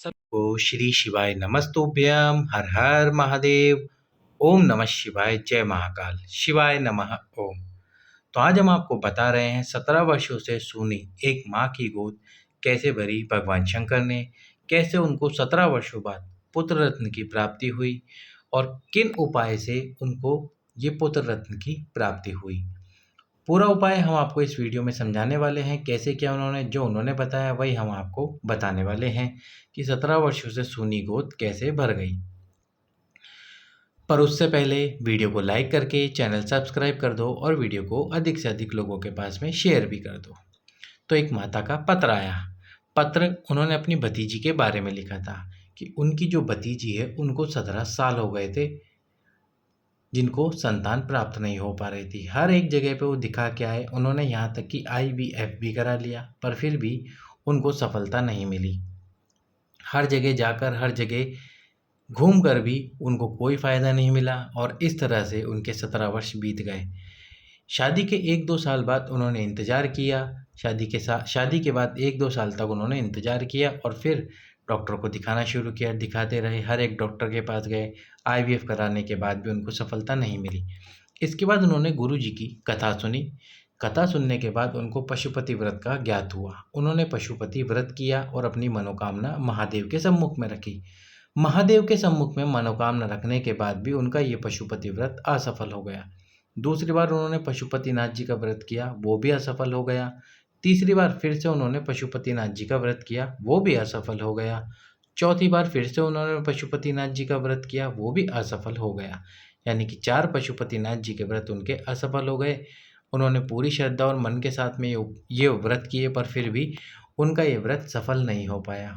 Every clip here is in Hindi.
सबको श्री शिवाय नमस्तुभ्यम। हर हर महादेव। ओम नमः शिवाय। जय महाकाल। शिवाय नमः। ओम। तो आज हम आपको बता रहे हैं 17 वर्षों से सूनी एक माँ की गोद कैसे भरी भगवान शंकर ने, कैसे उनको 17 वर्षों बाद पुत्र रत्न की प्राप्ति हुई और किन उपाय से उनको ये पुत्र रत्न की प्राप्ति हुई। पूरा उपाय हम आपको इस वीडियो में समझाने वाले हैं। कैसे क्या उन्होंने बताया वही हम आपको बताने वाले हैं कि 17 वर्षों से सूनी गोद कैसे भर गई। पर उससे पहले वीडियो को लाइक करके चैनल सब्सक्राइब कर दो और वीडियो को अधिक से अधिक लोगों के पास में शेयर भी कर दो। तो एक माता का पत्र आया। पत्र उन्होंने अपनी भतीजी के बारे में लिखा था कि उनकी जो भतीजी है उनको 17 साल हो गए थे जिनको संतान प्राप्त नहीं हो पा रही थी। हर एक जगह पे वो दिखा के आए, उन्होंने यहाँ तक कि IVF भी करा लिया पर फिर भी उनको सफलता नहीं मिली। हर जगह जाकर हर जगह घूम कर भी उनको कोई फ़ायदा नहीं मिला और इस तरह से उनके 17 वर्ष बीत गए। शादी के 1-2 साल बाद उन्होंने इंतज़ार किया। शादी के बाद 1-2 साल तक उन्होंने इंतज़ार किया और फिर डॉक्टर को दिखाना शुरू किया। दिखाते रहे, हर एक डॉक्टर के पास गए। IVF कराने के बाद भी उनको सफलता नहीं मिली। इसके बाद उन्होंने गुरुजी की कथा सुनी। कथा सुनने के बाद उनको पशुपति व्रत का ज्ञात हुआ। उन्होंने पशुपति व्रत किया और अपनी मनोकामना महादेव के सम्मुख में रखी। महादेव के सम्मुख में मनोकामना रखने के बाद भी उनका ये पशुपति व्रत असफल हो गया। दूसरी बार उन्होंने पशुपतिनाथ जी का व्रत किया, वो भी असफल हो गया। तीसरी बार फिर से उन्होंने पशुपतिनाथ जी का व्रत किया, वो भी असफल हो गया। चौथी बार फिर से उन्होंने पशुपतिनाथ जी का व्रत किया, वो भी असफल हो गया। यानी कि 4 पशुपतिनाथ जी के व्रत उनके असफल हो गए। उन्होंने पूरी श्रद्धा और मन के साथ में ये व्रत किए पर फिर भी उनका ये व्रत सफल नहीं हो पाया।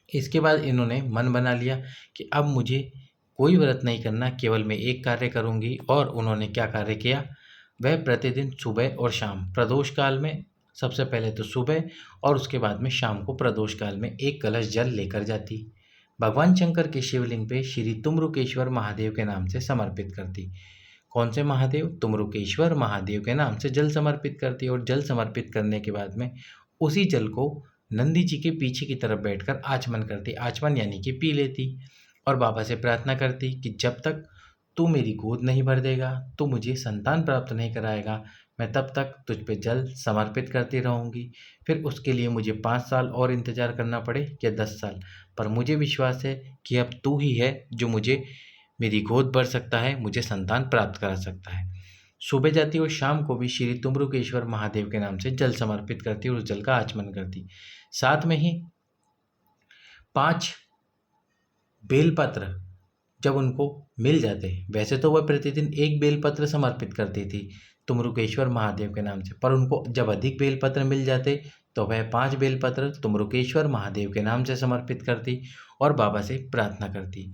इसके बाद इन्होंने मन बना लिया कि अब मुझे कोई व्रत नहीं करना, केवल मैं एक कार्य करूंगी। और उन्होंने क्या कार्य किया, वह प्रतिदिन सुबह और शाम प्रदोष काल में, सबसे पहले तो सुबह और उसके बाद में शाम को प्रदोष काल में एक कलश जल लेकर जाती। भगवान शंकर के शिवलिंग पे श्री तुम्रुकेश्वर महादेव के नाम से समर्पित करती। कौन से महादेव? तुम्रुकेश्वर महादेव के नाम से जल समर्पित करती। और जल समर्पित करने के बाद में उसी जल को नंदी जी के पीछे की तरफ बैठकर आचमन करती। आचमन यानी कि पी लेती और बाबा से प्रार्थना करती कि जब तक तू मेरी गोद नहीं भर देगा, तू मुझे संतान प्राप्त नहीं कराएगा, मैं तब तक तुझ पे जल समर्पित करती रहूँगी। फिर उसके लिए मुझे 5 साल और इंतज़ार करना पड़े या 10 साल, पर मुझे विश्वास है कि अब तू ही है जो मुझे मेरी गोद भर सकता है, मुझे संतान प्राप्त करा सकता है। सुबह जाती और शाम को भी श्री तुम्रुकेश्वर महादेव के नाम से जल समर्पित करती और उस जल का आचमन करती। साथ में ही 5 बेलपत्र जब उनको मिल जाते, वैसे तो वह प्रतिदिन 1 बेलपत्र समर्पित करती थी तुम्रुकेश्वर महादेव के नाम से, पर उनको जब अधिक बेलपत्र मिल जाते तो वह 5 बेलपत्र तुम्रुकेश्वर महादेव के नाम से समर्पित करती और बाबा से प्रार्थना करती।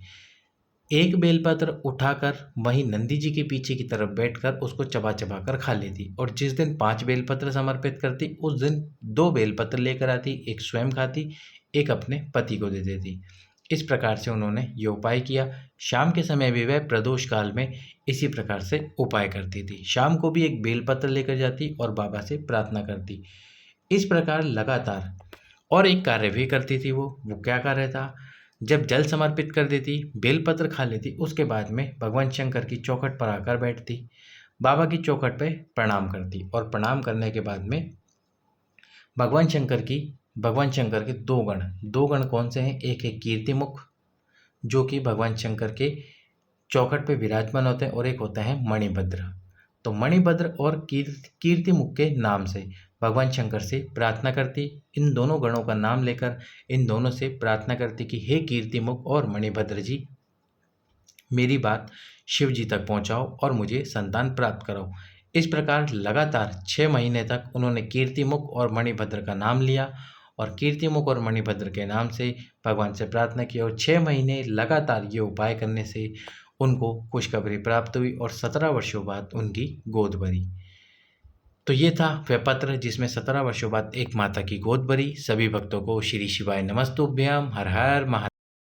एक बेलपत्र उठाकर वहीं नंदी जी के पीछे की तरफ बैठकर उसको चबा चबा कर खा लेती। और जिस दिन 5 बेलपत्र समर्पित करती उस दिन 2 बेलपत्र लेकर आती, एक स्वयं खाती, एक अपने पति को दे देती। इस प्रकार से उन्होंने ये उपाय किया। शाम के समय भी वह प्रदोष काल में इसी प्रकार से उपाय करती थी। शाम को भी एक बेलपत्र लेकर जाती और बाबा से प्रार्थना करती। इस प्रकार लगातार। और एक कार्य भी करती थी वो क्या कार्य था, जब जल समर्पित कर देती, बेलपत्र खा लेती, उसके बाद में भगवान शंकर की चौखट पर आकर बैठती, बाबा की चौखट पे प्रणाम करती और प्रणाम करने के बाद में भगवान शंकर के 2 गण कौन से हैं? एक है कीर्तिमुख जो कि भगवान शंकर के चौखट पे विराजमान होते हैं और एक होता है मणिभद्र। तो मणिभद्र और कीर्तिमुख के नाम से भगवान शंकर से प्रार्थना करती। इन दोनों गणों का नाम लेकर इन दोनों से प्रार्थना करती कि हे कीर्तिमुख और मणिभद्र जी, मेरी बात शिव जी तक पहुंचाओ और मुझे संतान प्राप्त कराओ। इस प्रकार लगातार 6 महीने तक उन्होंने कीर्तिमुख और मणिभद्र का नाम लिया और कीर्तिमुख और मणिभद्र के नाम से भगवान से प्रार्थना की। और 6 महीने लगातार ये उपाय करने से उनको खुशखबरी प्राप्त हुई और 17 वर्षों बाद उनकी गोद भरी। तो ये था वह पत्र जिसमें 17 वर्षों बाद एक माता की गोद भरी। सभी भक्तों को श्री शिवाय नमस्तुभ्यम। हर हर महादेव।